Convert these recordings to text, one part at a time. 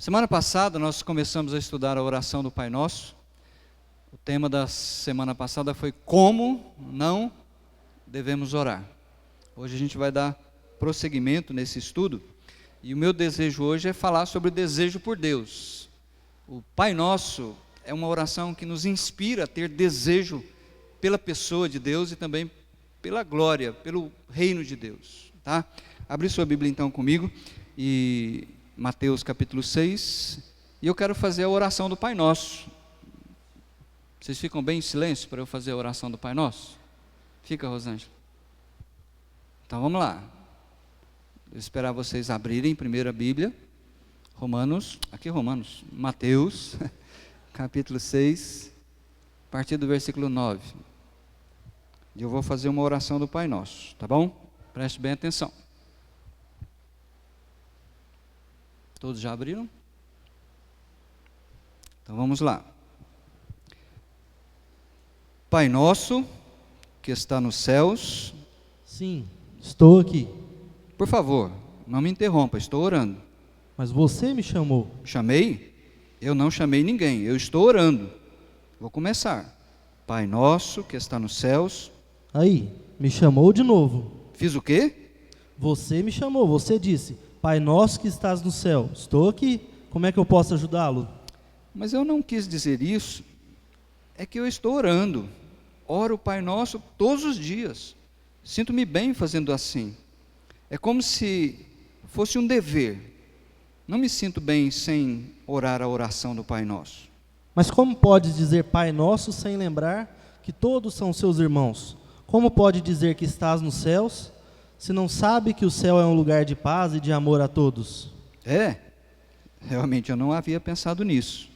Semana passada nós começamos a estudar a oração do Pai Nosso. O tema da semana passada foi como não devemos orar. Hoje a gente vai dar prosseguimento nesse estudo. E o meu desejo hoje é falar sobre o desejo por Deus. O Pai Nosso é uma oração que nos inspira a ter desejo pela pessoa de Deus e também pela glória, pelo reino de Deus. Tá? Abre sua Bíblia então comigo e Mateus capítulo 6, e eu quero fazer a oração do Pai Nosso. Vocês ficam bem em silêncio para eu fazer a oração do Pai Nosso? Fica, Rosângela. Então vamos lá. Vou esperar vocês abrirem primeiro a Bíblia. Mateus, capítulo 6, a partir do versículo 9. E eu vou fazer uma oração do Pai Nosso, tá bom? Preste bem atenção. Todos já abriram? Então vamos lá. Pai nosso, que está nos céus. Sim, estou aqui. Por favor, não me interrompa, estou orando. Mas você me chamou. Chamei? Eu não chamei ninguém, eu estou orando. Vou começar. Pai nosso, que está nos céus. Aí, me chamou de novo. Fiz o quê? Você me chamou, você disse: Pai nosso que estás no céu, estou aqui, como é que eu posso ajudá-lo? Mas eu não quis dizer isso, é que eu estou orando, oro o Pai Nosso todos os dias, sinto-me bem fazendo assim, é como se fosse um dever, não me sinto bem sem orar a oração do Pai Nosso. Mas como pode dizer Pai nosso sem lembrar que todos são seus irmãos? Como pode dizer que estás nos céus, se não sabe que o céu é um lugar de paz e de amor a todos? Realmente eu não havia pensado nisso.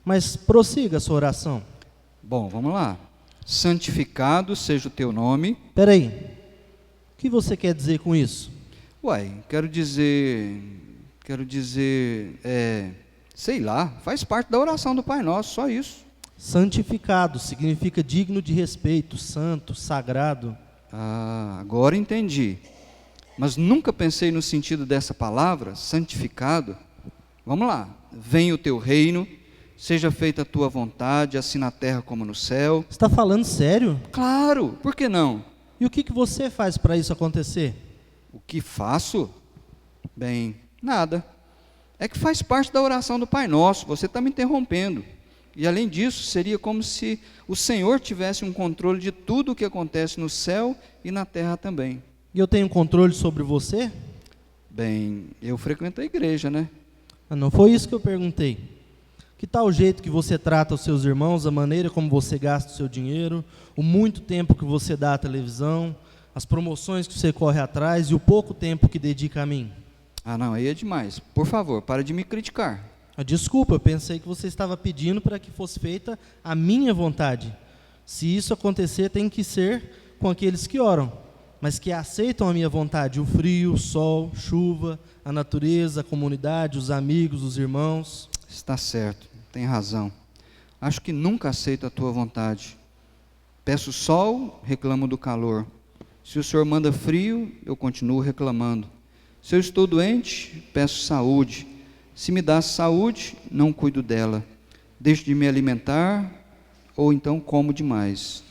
Mas prossiga a sua oração. Bom, vamos lá. Santificado seja o teu nome. Espera aí, o que você quer dizer com isso? Quero dizer, sei lá, faz parte da oração do Pai Nosso, só isso. Santificado significa digno de respeito, santo, sagrado. Agora entendi. Mas nunca pensei no sentido dessa palavra, santificado. Vamos lá. Venha o teu reino, seja feita a tua vontade, assim na terra como no céu. Está falando sério? Claro, por que não? E o que você faz para isso acontecer? O que faço? Bem, nada. É que faz parte da oração do Pai Nosso, você está me interrompendo. E além disso, seria como se o Senhor tivesse um controle de tudo o que acontece no céu e na terra também. E eu tenho controle sobre você? Bem, eu frequento a igreja, né? Não foi isso que eu perguntei. Que tal o jeito que você trata os seus irmãos, a maneira como você gasta o seu dinheiro, o muito tempo que você dá à televisão, as promoções que você corre atrás e o pouco tempo que dedica a mim? Não, aí é demais. Por favor, para de me criticar. Desculpa, eu pensei que você estava pedindo para que fosse feita a minha vontade. Se isso acontecer, tem que ser com aqueles que oram, mas que aceitam a minha vontade, o frio, o sol, chuva, a natureza, a comunidade, os amigos, os irmãos. Está certo, tem razão. Acho que nunca aceito a tua vontade. Peço sol, reclamo do calor. Se o Senhor manda frio, eu continuo reclamando. Se eu estou doente, peço saúde. Se me dá saúde, não cuido dela. Deixo de me alimentar, ou então como demais.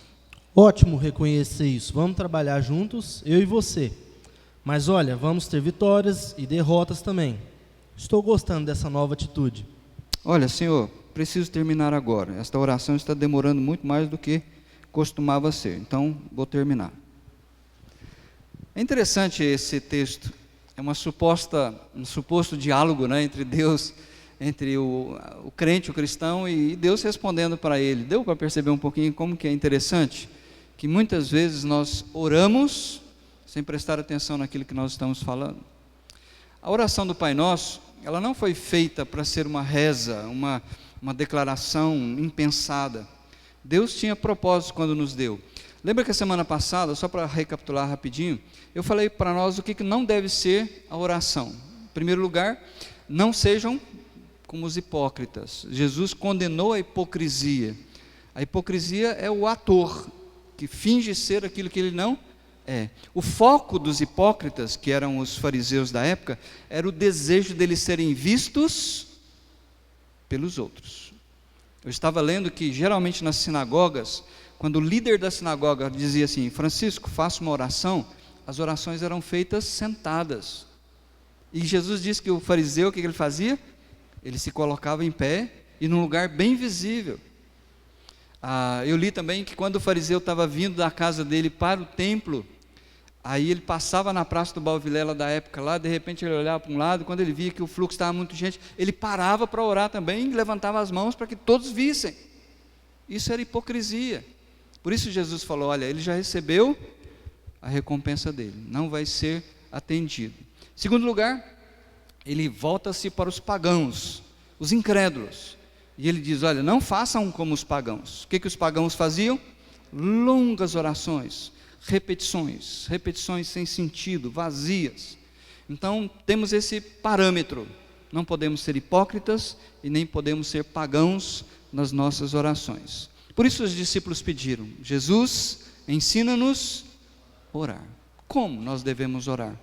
Ótimo reconhecer isso. Vamos trabalhar juntos, eu e você. Mas olha, vamos ter vitórias e derrotas também. Estou gostando dessa nova atitude. Olha, Senhor, preciso terminar agora. Esta oração está demorando muito mais do que costumava ser. Então, vou terminar. É interessante esse texto. É um suposto diálogo, né, entre Deus, entre o crente, o cristão, e Deus respondendo para ele. Deu para perceber um pouquinho como que é interessante? Que muitas vezes nós oramos sem prestar atenção naquilo que nós estamos falando. A oração do Pai Nosso, ela não foi feita para ser uma reza, uma declaração impensada. Deus tinha propósito quando nos deu. Lembra que a semana passada, só para recapitular rapidinho, eu falei para nós o que não deve ser a oração. Em primeiro lugar, não sejam como os hipócritas. Jesus condenou a hipocrisia. A hipocrisia é o ator que finge ser aquilo que ele não é. O foco dos hipócritas, que eram os fariseus da época, era o desejo deles serem vistos pelos outros. Eu estava lendo que geralmente nas sinagogas, quando o líder da sinagoga dizia assim: Francisco, faça uma oração, as orações eram feitas sentadas. E Jesus disse que o fariseu, o que ele fazia? Ele se colocava em pé e num lugar bem visível. Eu li também que quando o fariseu estava vindo da casa dele para o templo, aí ele passava na Praça do Balvilela da época lá, de repente ele olhava para um lado, quando ele via que o fluxo estava muito gente, ele parava para orar também, e levantava as mãos para que todos vissem. Isso era hipocrisia. Por isso Jesus falou: olha, ele já recebeu a recompensa dele, não vai ser atendido. Segundo lugar, ele volta-se para os pagãos, os incrédulos, e ele diz: olha, não façam como os pagãos. O que os pagãos faziam? Longas orações, repetições sem sentido, vazias. Então temos esse parâmetro, não podemos ser hipócritas e nem podemos ser pagãos nas nossas orações. Por isso os discípulos pediram: Jesus, ensina-nos a orar. Como nós devemos orar?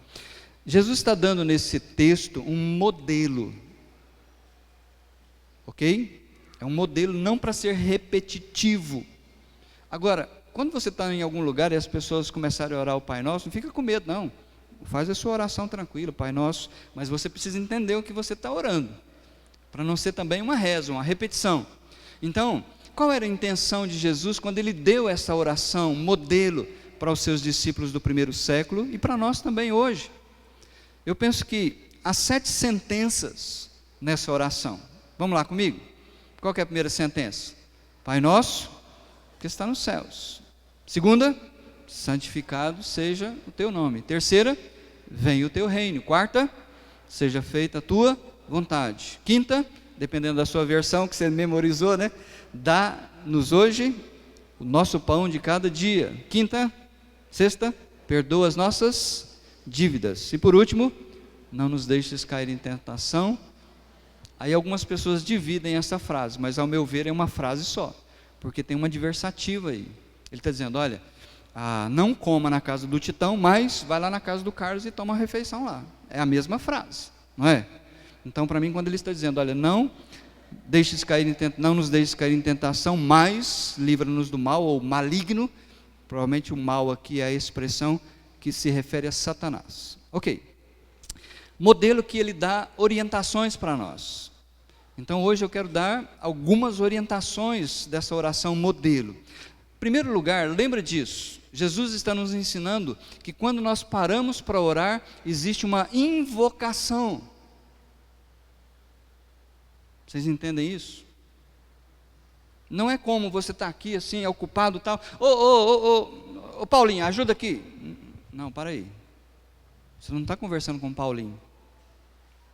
Jesus está dando nesse texto um modelo, ok? É um modelo não para ser repetitivo. Agora, quando você está em algum lugar e as pessoas começarem a orar o Pai Nosso, não fica com medo, não. Faz a sua oração tranquila, Pai Nosso, mas você precisa entender o que você está orando, para não ser também uma reza, uma repetição. Então, qual era a intenção de Jesus quando ele deu essa oração, modelo, para os seus discípulos do primeiro século e para nós também hoje? Eu penso que há 7 sentenças nessa oração. Vamos lá comigo? Qual que é a primeira sentença? Pai Nosso, que está nos céus. Segunda, santificado seja o teu nome. Terceira, venha o teu reino. Quarta, seja feita a tua vontade. Quinta, dependendo da sua versão que você memorizou, né? Dá-nos hoje o nosso pão de cada dia. Quinta, sexta, perdoa as nossas dívidas. E por último, não nos deixes cair em tentação. Aí algumas pessoas dividem essa frase, mas ao meu ver é uma frase só, porque tem uma adversativa aí. Ele está dizendo: olha, não coma na casa do Titão, mas vai lá na casa do Carlos e toma uma refeição lá. É a mesma frase, não é? Então, para mim, quando ele está dizendo: olha, não nos deixes cair em tentação, mas livra-nos do mal, ou maligno, provavelmente o mal aqui é a expressão que se refere a Satanás. Ok. Modelo que ele dá orientações para nós. Então hoje eu quero dar algumas orientações dessa oração modelo. Em primeiro lugar, lembra disso, Jesus está nos ensinando que quando nós paramos para orar, existe uma invocação. Vocês entendem isso? Não é como você está aqui assim, ocupado e tal. Ô Paulinho, ajuda aqui. Não, para aí. Você não está conversando com o Paulinho.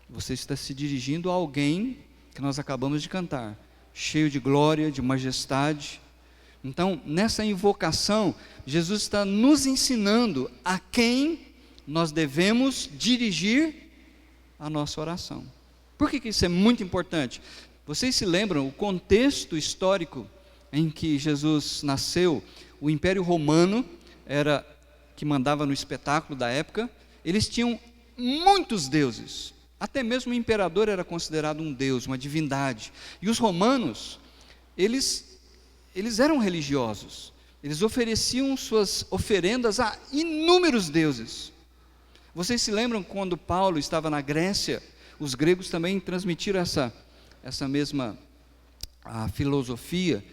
Você está se dirigindo a alguém que nós acabamos de cantar, cheio de glória, de majestade. Então, nessa invocação, Jesus está nos ensinando a quem nós devemos dirigir a nossa oração. Por que isso é muito importante? Vocês se lembram o contexto histórico em que Jesus nasceu? O Império Romano era que mandava no espetáculo da época. Eles tinham muitos deuses. Até mesmo o imperador era considerado um deus, uma divindade. E os romanos, eles eram religiosos. Eles ofereciam suas oferendas a inúmeros deuses. Vocês se lembram quando Paulo estava na Grécia? Os gregos também transmitiram essa mesma filosofia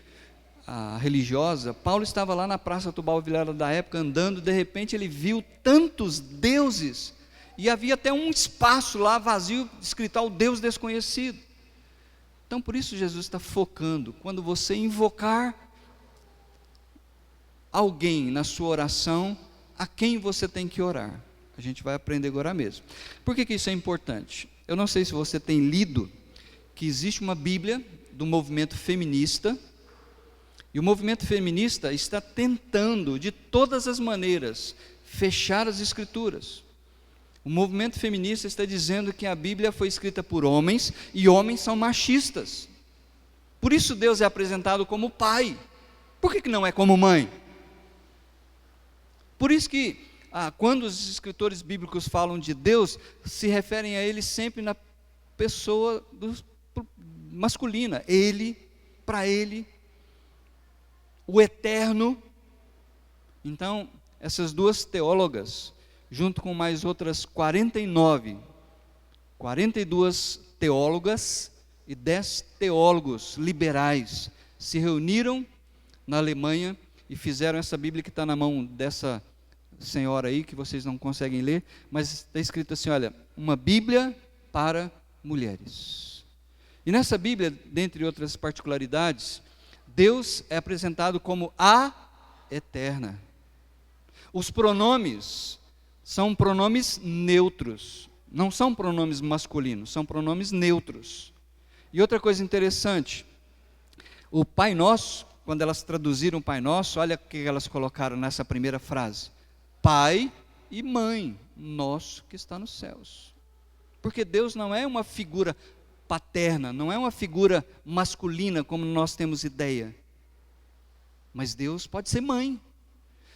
religiosa. Paulo estava lá na Praça do Balvilela da época, andando, de repente ele viu tantos deuses, e havia até um espaço lá vazio, escrito ao Deus desconhecido. Então por isso Jesus está focando, quando você invocar alguém na sua oração, a quem você tem que orar. A gente vai aprender agora mesmo. Por que isso é importante? Eu não sei se você tem lido, que existe uma Bíblia do movimento feminista, e o movimento feminista está tentando, de todas as maneiras, fechar as Escrituras. O movimento feminista está dizendo que a Bíblia foi escrita por homens, e homens são machistas. Por isso Deus é apresentado como pai. Por que não é como mãe? Por isso que, quando os escritores bíblicos falam de Deus, se referem a Ele sempre na pessoa masculina. Ele, para ele, o eterno. Então, essas duas teólogas, junto com mais outras 42 teólogas e 10 teólogos liberais, se reuniram na Alemanha e fizeram essa Bíblia que está na mão dessa senhora aí, que vocês não conseguem ler, mas está escrito assim, olha, uma Bíblia para mulheres. E nessa Bíblia, dentre outras particularidades, Deus é apresentado como a eterna. Os pronomes são pronomes neutros, não são pronomes masculinos, são pronomes neutros. E outra coisa interessante, o Pai Nosso, quando elas traduziram o Pai Nosso, olha o que elas colocaram nessa primeira frase: Pai e Mãe nosso que está nos céus. Porque Deus não é uma figura paterna, não é uma figura masculina como nós temos ideia. Mas Deus pode ser mãe.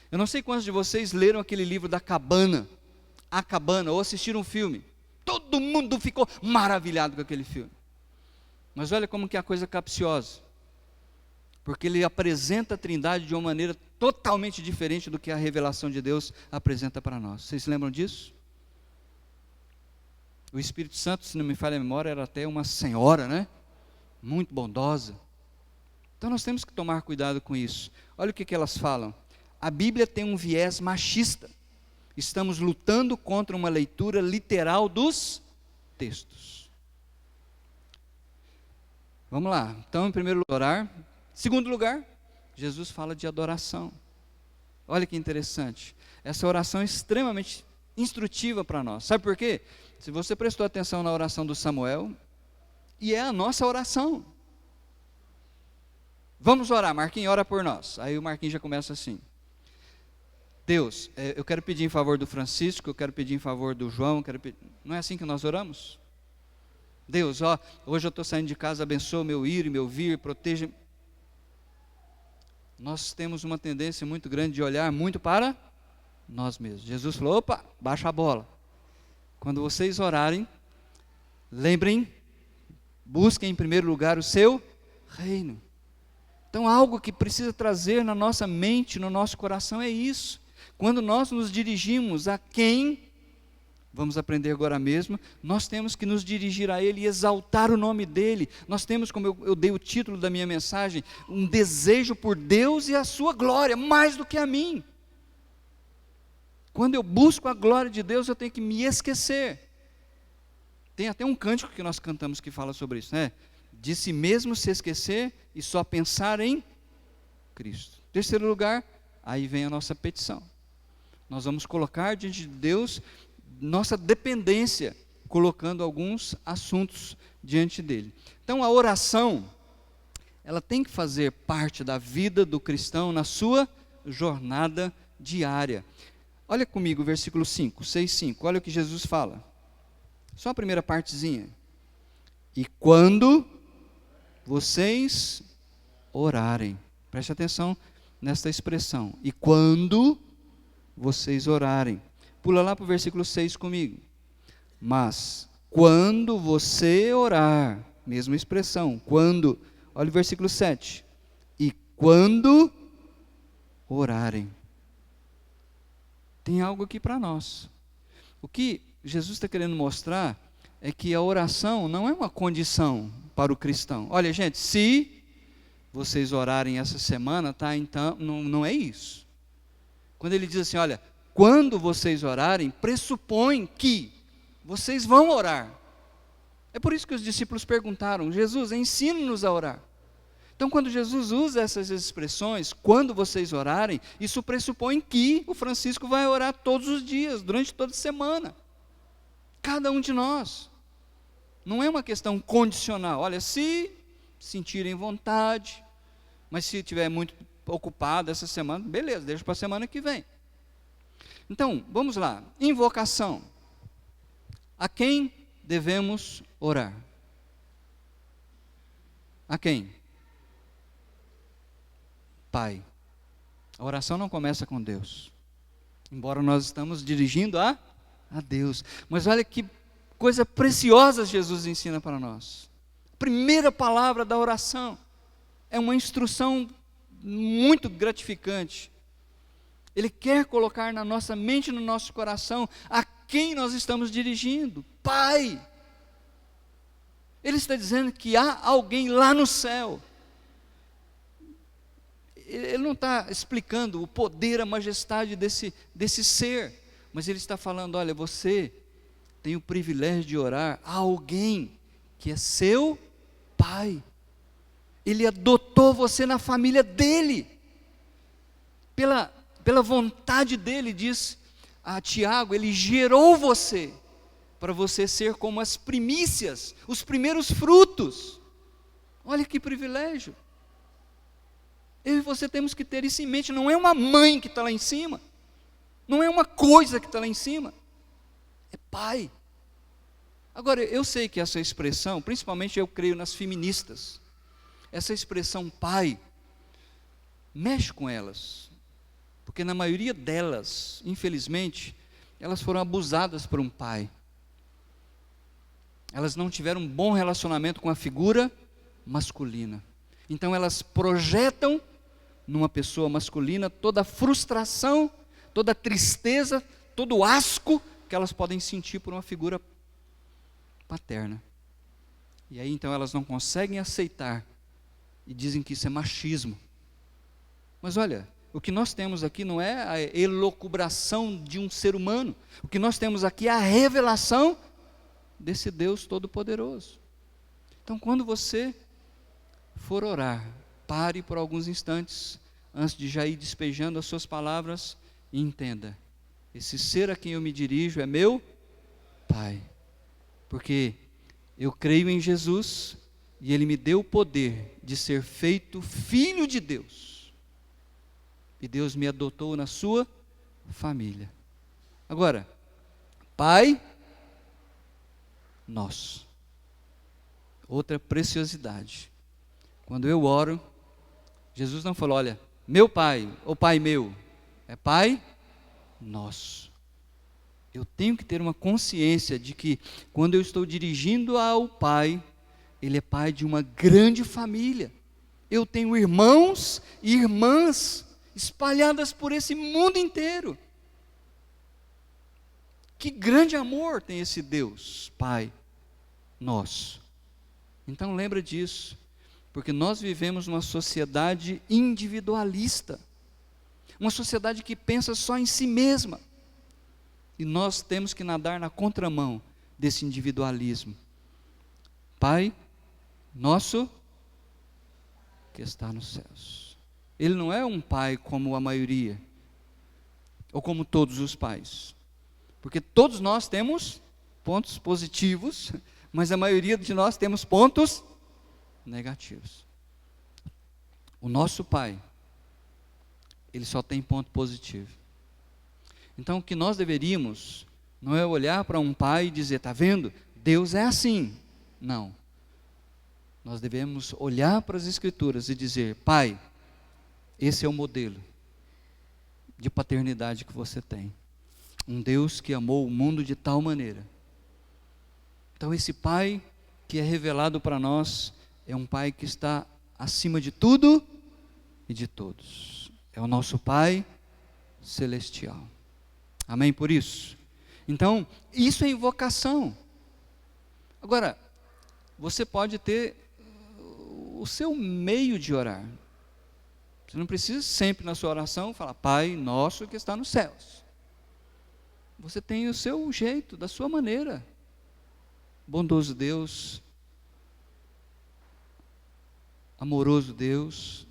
Eu não sei quantos de vocês leram aquele livro da Cabana, A Cabana, ou assistiram um filme. Todo mundo ficou maravilhado com aquele filme. Mas olha como que é a coisa capciosa. Porque ele apresenta a Trindade de uma maneira totalmente diferente do que a revelação de Deus apresenta para nós. Vocês se lembram disso? O Espírito Santo, se não me falha a memória, era até uma senhora, né? Muito bondosa. Então nós temos que tomar cuidado com isso. Olha o que elas falam. A Bíblia tem um viés machista. Estamos lutando contra uma leitura literal dos textos. Vamos lá. Então, em primeiro lugar, orar. Segundo lugar, Jesus fala de adoração. Olha que interessante. Essa oração é extremamente instrutiva para nós. Sabe por quê? Se você prestou atenção na oração do Samuel, e é a nossa oração. Vamos orar, Marquinhos, ora por nós. Aí o Marquinhos já começa assim. Deus, eu quero pedir em favor do Francisco, eu quero pedir em favor do João, não é assim que nós oramos? Deus, hoje eu estou saindo de casa, abençoa meu ir e meu vir, proteja. Nós temos uma tendência muito grande de olhar muito para nós mesmos. Jesus falou, opa, baixa a bola. Quando vocês orarem, lembrem, busquem em primeiro lugar o seu reino. Então algo que precisa trazer na nossa mente, no nosso coração é isso. Quando nós nos dirigimos a quem, vamos aprender agora mesmo, nós temos que nos dirigir a Ele e exaltar o nome dEle. Nós temos, como eu dei o título da minha mensagem, um desejo por Deus e a sua glória, mais do que a mim. Quando eu busco a glória de Deus, eu tenho que me esquecer. Tem até um cântico que nós cantamos que fala sobre isso, né? De si mesmo se esquecer e só pensar em Cristo. Terceiro lugar, aí vem a nossa petição. Nós vamos colocar diante de Deus nossa dependência, colocando alguns assuntos diante dele. Então a oração, ela tem que fazer parte da vida do cristão na sua jornada diária. Olha comigo o versículo 5, 6:5, olha o que Jesus fala. Só a primeira partezinha. E quando vocês orarem, preste atenção nesta expressão, e quando vocês orarem, pula lá para o versículo 6 comigo, mas quando você orar, mesma expressão, quando, olha o versículo 7, e quando orarem, tem algo aqui para nós. O que Jesus está querendo mostrar é que a oração não é uma condição para o cristão. Olha, gente, se vocês orarem essa semana, tá? Então, não é isso. Quando ele diz assim, olha, quando vocês orarem, pressupõe que vocês vão orar. É por isso que os discípulos perguntaram, Jesus, ensine-nos a orar. Então, quando Jesus usa essas expressões, quando vocês orarem, isso pressupõe que o Francisco vai orar todos os dias, durante toda a semana. Cada um de nós. Não é uma questão condicional. Olha, se sentirem vontade, mas se estiver muito ocupado essa semana, beleza, deixa para a semana que vem. Então, vamos lá. Invocação. A quem devemos orar? A quem? Pai. A oração não começa com Deus. Embora nós estamos dirigindo a Deus. Mas olha que coisa preciosa Jesus ensina para nós. Primeira palavra da oração. É uma instrução muito gratificante. Ele quer colocar na nossa mente, no nosso coração, a quem nós estamos dirigindo. Pai. Ele está dizendo que há alguém lá no céu. Ele não está explicando o poder, a majestade desse ser, mas ele está falando, olha, você tem o privilégio de orar a alguém que é seu pai. Ele adotou você na família dele, pela vontade dele, diz a Tiago, ele gerou você, para você ser como as primícias, os primeiros frutos. Olha que privilégio. Eu e você temos que ter isso em mente. Não é uma mãe que está lá em cima, não é uma coisa que está lá em cima, é pai. Agora, eu sei que essa expressão, principalmente eu creio nas feministas, essa expressão pai, mexe com elas, porque na maioria delas, infelizmente, elas foram abusadas por um pai. Elas não tiveram um bom relacionamento com a figura masculina. Então elas projetam numa pessoa masculina toda a frustração, toda a tristeza, todo o asco que elas podem sentir por uma figura paterna. E aí então elas não conseguem aceitar e dizem que isso é machismo. Mas olha, o que nós temos aqui não é a elucubração de um ser humano. O que nós temos aqui é a revelação desse Deus Todo-Poderoso. Então quando você for orar, pare por alguns instantes, antes de já ir despejando as suas palavras, e entenda, esse ser a quem eu me dirijo é meu Pai, porque eu creio em Jesus, e Ele me deu o poder de ser feito filho de Deus, e Deus me adotou na sua família. Agora, Pai nosso, outra preciosidade, quando eu oro, Jesus não falou, olha, meu Pai, ou Pai meu, é Pai nosso. Eu tenho que ter uma consciência de que, quando eu estou dirigindo ao Pai, Ele é Pai de uma grande família. Eu tenho irmãos e irmãs espalhadas por esse mundo inteiro. Que grande amor tem esse Deus, Pai nosso. Então lembra disso, porque nós vivemos numa sociedade individualista, uma sociedade que pensa só em si mesma, e nós temos que nadar na contramão desse individualismo. Pai nosso que está nos céus. Ele não é um pai como a maioria, ou como todos os pais, porque todos nós temos pontos positivos, mas a maioria de nós temos pontos negativos. O nosso Pai, Ele só tem ponto positivo. Então o que nós deveríamos, não é olhar para um pai e dizer, está vendo, Deus é assim. Não. Nós devemos olhar para as Escrituras e dizer, Pai, esse é o modelo de paternidade que você tem. Um Deus que amou o mundo de tal maneira. Então esse Pai que é revelado para nós, é um Pai que está acima de tudo e de todos. É o nosso Pai celestial. Amém por isso? Então, isso é invocação. Agora, você pode ter o seu meio de orar. Você não precisa sempre na sua oração falar, Pai nosso que está nos céus. Você tem o seu jeito, da sua maneira. Bondoso Deus, amoroso Deus,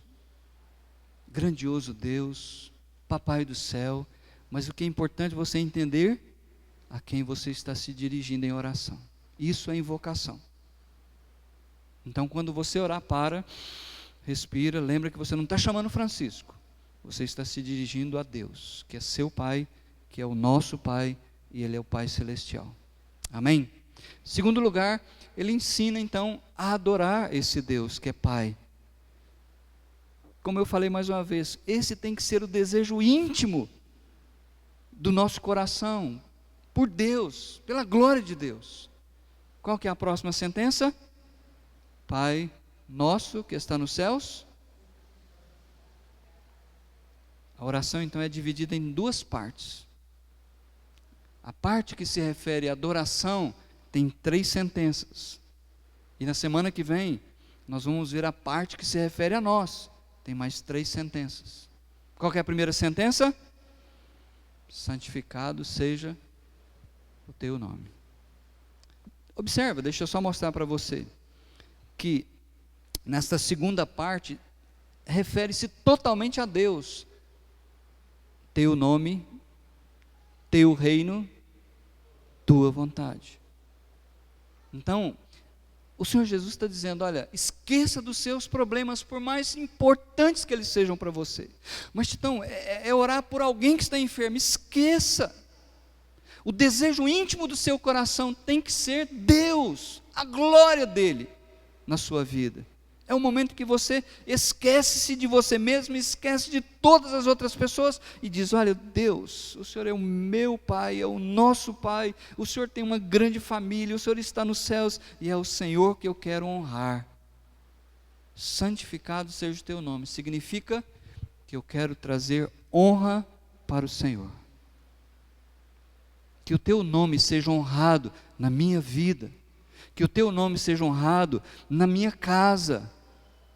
grandioso Deus, Papai do céu. Mas o que é importante é você entender a quem você está se dirigindo em oração. Isso é invocação. Então quando você orar, respira, lembra que você não está chamando Francisco, você está se dirigindo a Deus, que é seu Pai, que é o nosso Pai, e Ele é o Pai celestial. Amém? Segundo lugar, ele ensina então a adorar esse Deus que é Pai. Como eu falei mais uma vez, esse tem que ser o desejo íntimo do nosso coração, por Deus, pela glória de Deus. Qual que é a próxima sentença? Pai nosso que está nos céus. A oração então é dividida em duas partes. A parte que se refere à adoração tem 3 sentenças. E na semana que vem nós vamos ver a parte que se refere a nós. Tem mais 3 sentenças. Qual que é a primeira sentença? Santificado seja o teu nome. Observa, deixa eu só mostrar para você que nesta segunda parte refere-se totalmente a Deus. Teu nome, teu reino, tua vontade. Então, o Senhor Jesus está dizendo, olha, esqueça dos seus problemas, por mais importantes que eles sejam para você. Mas então, é orar por alguém que está enfermo, esqueça. O desejo íntimo do seu coração tem que ser Deus, a glória dEle na sua vida. É um momento que você esquece-se de você mesmo, esquece de todas as outras pessoas e diz, olha, Deus, o Senhor é o meu Pai, é o nosso Pai, o Senhor tem uma grande família, o Senhor está nos céus e é o Senhor que eu quero honrar. Santificado seja o teu nome, significa que eu quero trazer honra para o Senhor. Que o teu nome seja honrado na minha vida, que o teu nome seja honrado na minha casa,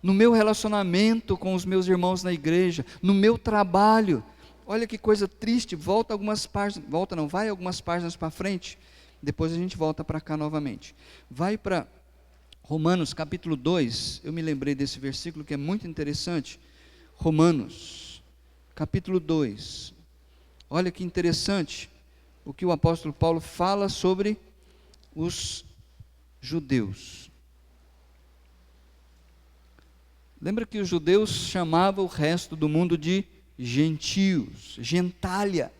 no meu relacionamento com os meus irmãos na igreja, no meu trabalho. Olha que coisa triste, vai algumas páginas para frente, depois a gente volta para cá novamente. Vai para Romanos capítulo 2, eu me lembrei desse versículo que é muito interessante. Romanos capítulo 2, olha que interessante o que o apóstolo Paulo fala sobre os judeus. Lembra que os judeus chamavam o resto do mundo de gentios, gentalia,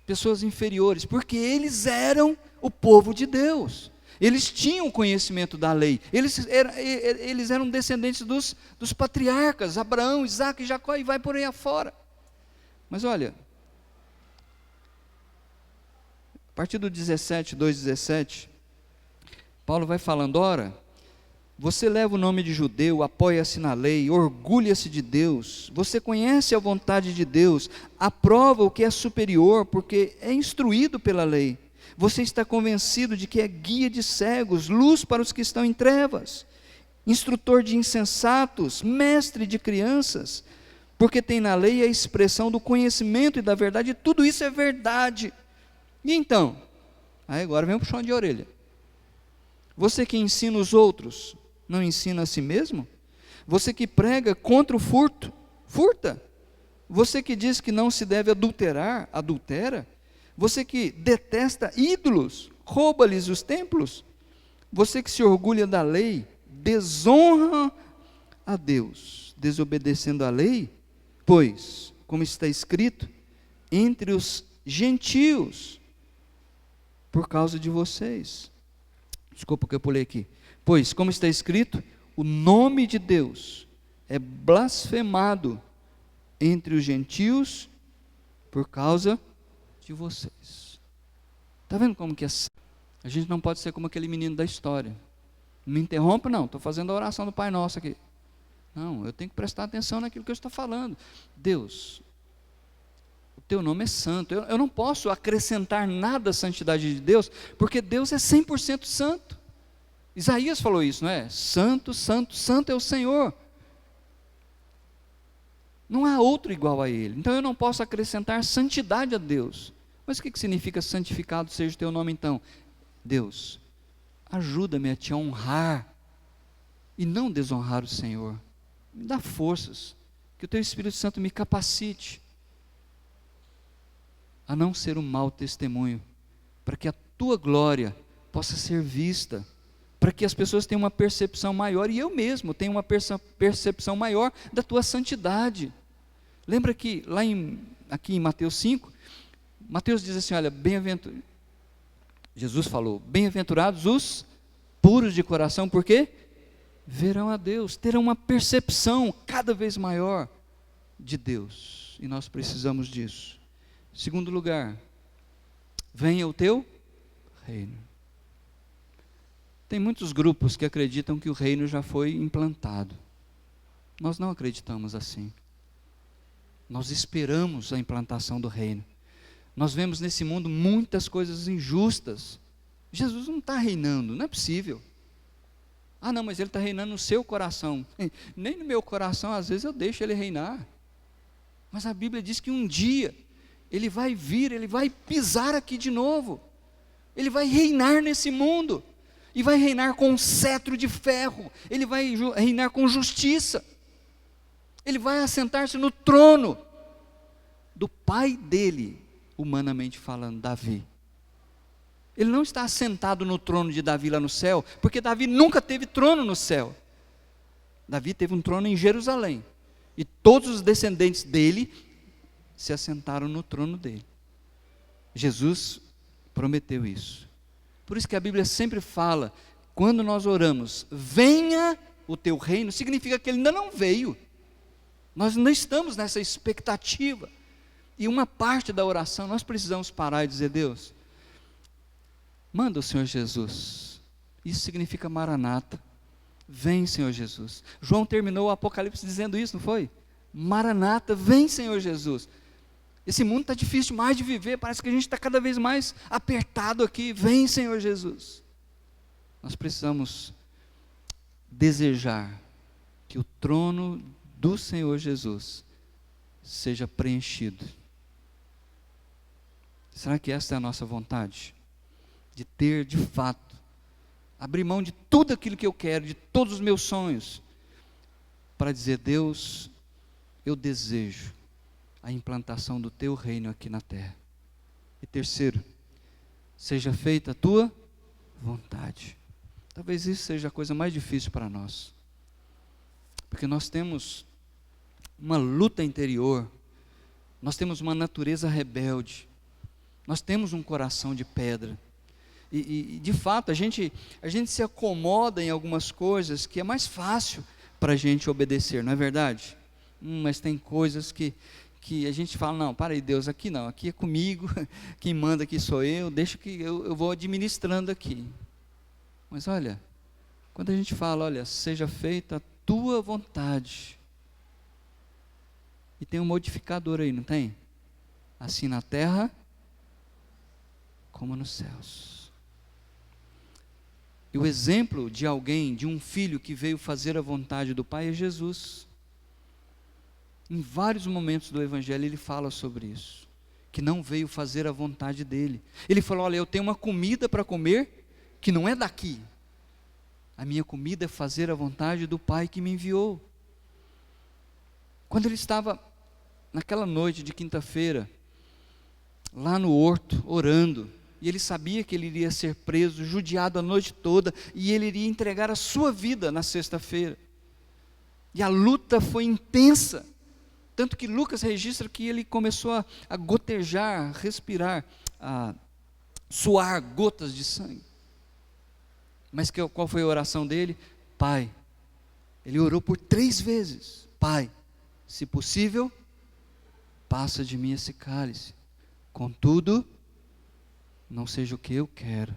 pessoas inferiores, porque eles eram o povo de Deus, eles tinham conhecimento da lei, eles eram descendentes dos patriarcas, Abraão, Isaac e Jacó, e vai por aí afora. Mas olha, a partir do 2:17, Paulo vai falando, ora, você leva o nome de judeu, apoia-se na lei, orgulha-se de Deus, você conhece a vontade de Deus, aprova o que é superior, porque é instruído pela lei, você está convencido de que é guia de cegos, luz para os que estão em trevas, instrutor de insensatos, mestre de crianças, porque tem na lei a expressão do conhecimento e da verdade, e tudo isso é verdade. E então, aí agora vem um puxão de orelha. Você que ensina os outros, não ensina a si mesmo? Você que prega contra o furto, furta? Você que diz que não se deve adulterar, adultera? Você que detesta ídolos, rouba-lhes os templos? Você que se orgulha da lei, desonra a Deus, desobedecendo a lei? Pois, como está escrito, entre os gentios, por causa de vocês. Desculpa que eu pulei aqui. Pois, como está escrito, o nome de Deus é blasfemado entre os gentios por causa de vocês. Está vendo como que é? A gente não pode ser como aquele menino da história. Não me interrompa não, estou fazendo a oração do Pai Nosso aqui. Não, eu tenho que prestar atenção naquilo que eu estou falando. Deus, o teu nome é santo. Eu não posso acrescentar nada à santidade de Deus, porque Deus é 100% santo. Isaías falou isso, não é? Santo, santo, santo é o Senhor. Não há outro igual a Ele. Então eu não posso acrescentar santidade a Deus. Mas o que significa santificado seja o teu nome então? Deus, ajuda-me a te honrar e não desonrar o Senhor. Me dá forças, que o teu Espírito Santo me capacite a não ser um mau testemunho, para que a tua glória possa ser vista, para que as pessoas tenham uma percepção maior, e eu mesmo tenho uma percepção maior da tua santidade. Lembra que aqui em Mateus 5, Mateus diz assim, olha, Jesus falou, bem-aventurados os puros de coração, por quê? Verão a Deus, terão uma percepção cada vez maior de Deus, e nós precisamos disso. Segundo lugar, venha o teu reino. Tem muitos grupos que acreditam que o reino já foi implantado. Nós não acreditamos assim. Nós esperamos a implantação do reino. Nós vemos nesse mundo muitas coisas injustas. Jesus não está reinando, não é possível. Ah, não, mas ele está reinando no seu coração. Nem no meu coração, às vezes eu deixo ele reinar. Mas a Bíblia diz que um dia ele vai vir, ele vai pisar aqui de novo. Ele vai reinar nesse mundo. E vai reinar com um cetro de ferro. Ele vai reinar com justiça. Ele vai assentar-se no trono do pai dele, humanamente falando, Davi. Ele não está assentado no trono de Davi lá no céu, porque Davi nunca teve trono no céu. Davi teve um trono em Jerusalém. E todos os descendentes dele se assentaram no trono dele. Jesus prometeu isso. Por isso que a Bíblia sempre fala, quando nós oramos, venha o teu reino, significa que ele ainda não veio. Nós não estamos nessa expectativa. E uma parte da oração, nós precisamos parar e dizer, Deus, manda o Senhor Jesus. Isso significa Maranata. Vem, Senhor Jesus. João terminou o Apocalipse dizendo isso, não foi? Maranata, vem, Senhor Jesus. Esse mundo está difícil demais de viver, parece que a gente está cada vez mais apertado aqui. Vem, Senhor Jesus. Nós precisamos desejar que o trono do Senhor Jesus seja preenchido. Será que essa é a nossa vontade? De ter, de fato, abrir mão de tudo aquilo que eu quero, de todos os meus sonhos, para dizer, Deus, eu desejo a implantação do teu reino aqui na terra. E terceiro, seja feita a tua vontade. Talvez isso seja a coisa mais difícil para nós, porque nós temos uma luta interior, nós temos uma natureza rebelde, nós temos um coração de pedra, e de fato a gente se acomoda em algumas coisas que é mais fácil para a gente obedecer, não é verdade? Mas tem coisas que a gente fala, não, para aí Deus, aqui não, aqui é comigo, quem manda aqui sou eu, deixa que eu vou administrando aqui. Mas olha, quando a gente fala, olha, seja feita a tua vontade, e tem um modificador aí, não tem? Assim na terra, como nos céus. E o exemplo de alguém, de um filho que veio fazer a vontade do Pai é Jesus. Em vários momentos do Evangelho ele fala sobre isso, que não veio fazer a vontade dele. Ele falou, olha, eu tenho uma comida para comer, que não é daqui. A minha comida é fazer a vontade do Pai que me enviou. Quando ele estava naquela noite de quinta-feira, lá no horto, orando, e ele sabia que ele iria ser preso, judiado a noite toda, e ele iria entregar a sua vida na sexta-feira. E a luta foi intensa, tanto que Lucas registra que ele começou a gotejar, a respirar, a suar gotas de sangue. Mas qual foi a oração dele? Pai, ele orou por 3 vezes, Pai, se possível, passa de mim esse cálice, contudo, não seja o que eu quero.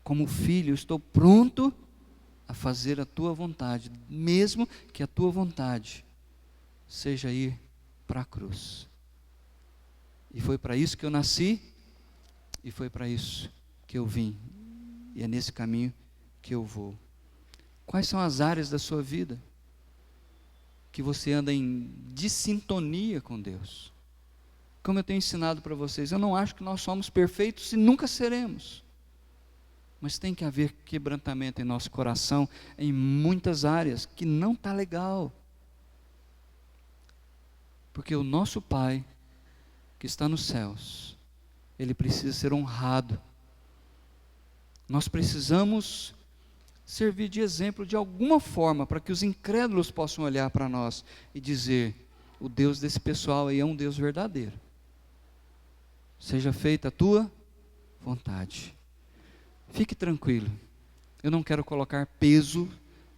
Como filho, eu estou pronto a fazer a tua vontade, mesmo que a tua vontade seja ir para a cruz. E foi para isso que eu nasci, e foi para isso que eu vim, e é nesse caminho que eu vou. Quais são as áreas da sua vida que você anda em dissintonia com Deus? Como eu tenho ensinado para vocês, eu não acho que nós somos perfeitos e nunca seremos. Mas tem que haver quebrantamento em nosso coração, em muitas áreas, que não está legal. Porque o nosso Pai, que está nos céus, Ele precisa ser honrado. Nós precisamos servir de exemplo de alguma forma, para que os incrédulos possam olhar para nós e dizer, o Deus desse pessoal aí é um Deus verdadeiro. Seja feita a tua vontade. Fique tranquilo, eu não quero colocar peso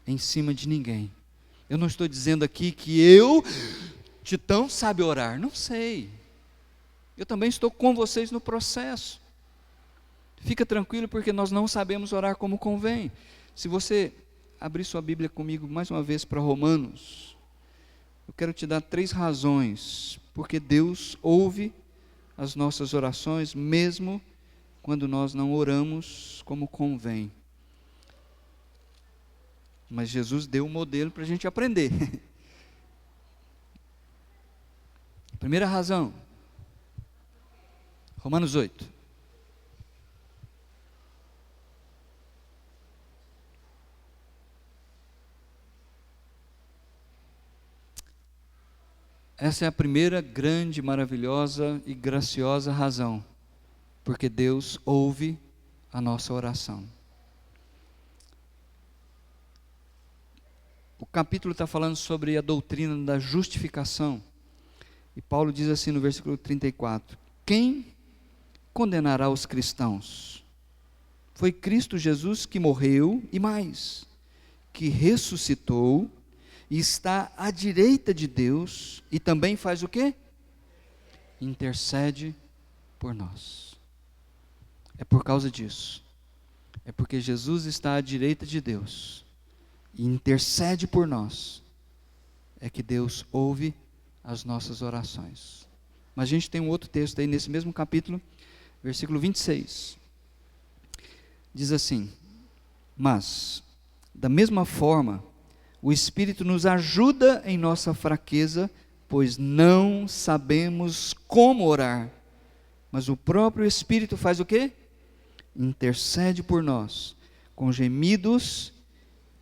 em cima de ninguém. Eu não estou dizendo aqui que eu, Titão, sabe orar, não sei. Eu também estou com vocês no processo. Fica tranquilo, porque nós não sabemos orar como convém. Se você abrir sua Bíblia comigo mais uma vez para Romanos, eu quero te dar 3 razões, porque Deus ouve as nossas orações, mesmo quando nós não oramos como convém. Mas Jesus deu um modelo para a gente aprender. Primeira razão, Romanos 8. Essa é a primeira grande, maravilhosa e graciosa razão, porque Deus ouve a nossa oração. O capítulo está falando sobre a doutrina da justificação, e Paulo diz assim no versículo 34, quem condenará os cristãos? Foi Cristo Jesus que morreu, e mais, que ressuscitou, e está à direita de Deus, e também faz o quê? Intercede por nós. É por causa disso. É porque Jesus está à direita de Deus, e intercede por nós, é que Deus ouve as nossas orações. Mas a gente tem um outro texto aí, nesse mesmo capítulo, versículo 26. Diz assim, mas, da mesma forma, o Espírito nos ajuda em nossa fraqueza, pois não sabemos como orar. Mas o próprio Espírito faz o quê? Intercede por nós, com gemidos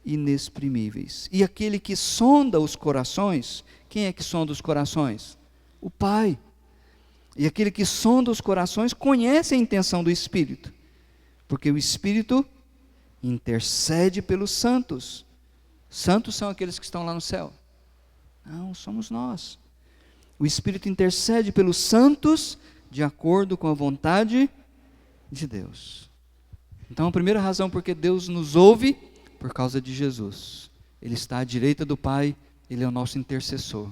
inexprimíveis. E aquele que sonda os corações, quem é que sonda os corações? O Pai. E aquele que sonda os corações conhece a intenção do Espírito, porque o Espírito intercede pelos santos. Santos são aqueles que estão lá no céu? Não, somos nós. O Espírito intercede pelos santos de acordo com a vontade de Deus. Então a primeira razão porque Deus nos ouve, por causa de Jesus. Ele está à direita do Pai, Ele é o nosso intercessor.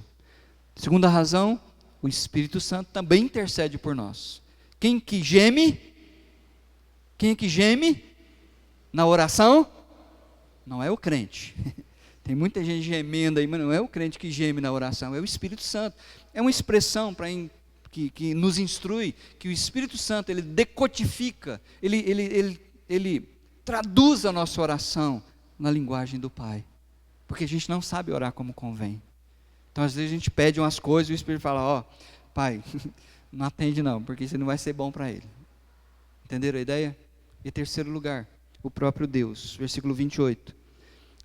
Segunda razão, o Espírito Santo também intercede por nós. Quem que geme? Quem é que geme na oração? Não é o crente. Tem muita gente gemendo aí, mas não é o crente que geme na oração, é o Espírito Santo. É uma expressão que nos instrui, que o Espírito Santo, ele decodifica, ele traduz a nossa oração na linguagem do Pai. Porque a gente não sabe orar como convém. Então, às vezes, a gente pede umas coisas e o Espírito fala, ó, Pai, não atende não, porque isso não vai ser bom para ele. Entenderam a ideia? E terceiro lugar, o próprio Deus, versículo 28.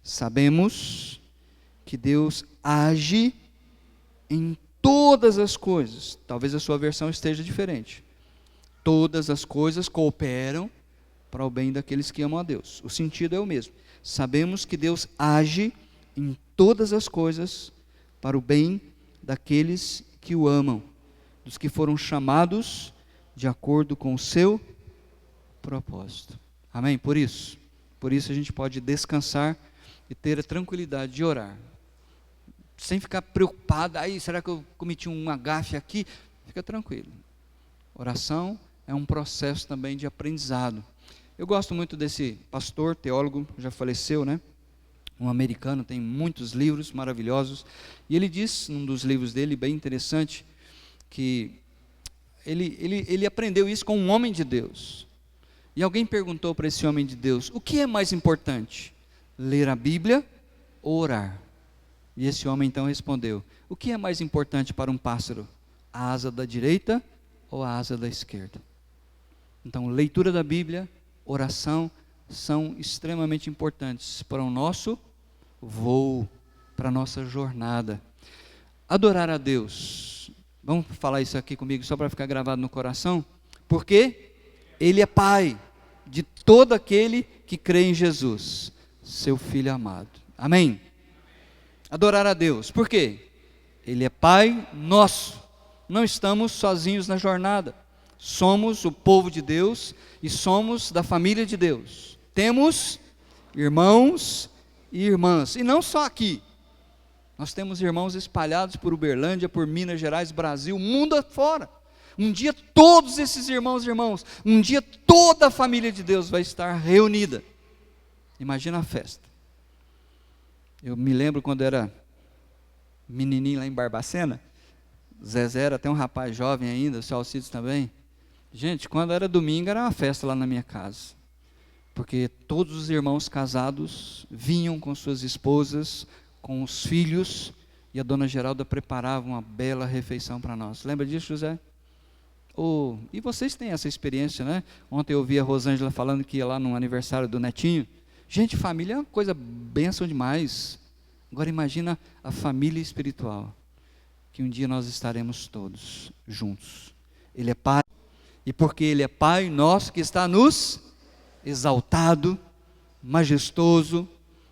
Sabemos que Deus age em todas as coisas. Talvez a sua versão esteja diferente. Todas as coisas cooperam para o bem daqueles que amam a Deus. O sentido é o mesmo. Sabemos que Deus age em todas as coisas para o bem daqueles que o amam, dos que foram chamados de acordo com o seu propósito. Amém? Por isso a gente pode descansar e ter a tranquilidade de orar, sem ficar preocupado, aí será que eu cometi um agafe aqui? Fica tranquilo. Oração é um processo também de aprendizado. Eu gosto muito desse pastor, teólogo, já faleceu, né? Um americano, tem muitos livros maravilhosos, e ele diz, num dos livros dele, bem interessante, que ele aprendeu isso com um homem de Deus. E alguém perguntou para esse homem de Deus, o que é mais importante? Ler a Bíblia ou orar? E esse homem então respondeu, o que é mais importante para um pássaro? A asa da direita ou a asa da esquerda? Então, leitura da Bíblia, oração, são extremamente importantes para o nosso voo, para a nossa jornada. Adorar a Deus, vamos falar isso aqui comigo só para ficar gravado no coração? Porque Ele é Pai de todo aquele que crê em Jesus, seu Filho amado. Amém? Adorar a Deus, por quê? Ele é Pai nosso, não estamos sozinhos na jornada, somos o povo de Deus e somos da família de Deus, temos irmãos e irmãs, e não só aqui, nós temos irmãos espalhados por Uberlândia, por Minas Gerais, Brasil, mundo afora. Um dia todos esses irmãos, um dia toda a família de Deus vai estar reunida. Imagina a festa. Eu me lembro quando era menininho lá em Barbacena, Zezé era até um rapaz jovem ainda, o seu Alcides também. Gente, quando era domingo era uma festa lá na minha casa, porque todos os irmãos casados vinham com suas esposas, com os filhos, e a dona Geralda preparava uma bela refeição para nós. Lembra disso, José? E vocês têm essa experiência, né? Ontem eu ouvi a Rosângela falando que ia lá no aniversário do netinho. Gente, família é uma coisa bênção demais. Agora imagina a família espiritual, que um dia nós estaremos todos juntos. Ele é Pai, e porque Ele é Pai nosso que está nos exaltado, majestoso,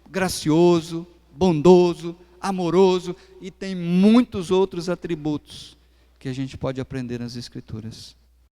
gracioso, bondoso, amoroso, e tem muitos outros atributos que a gente pode aprender nas Escrituras.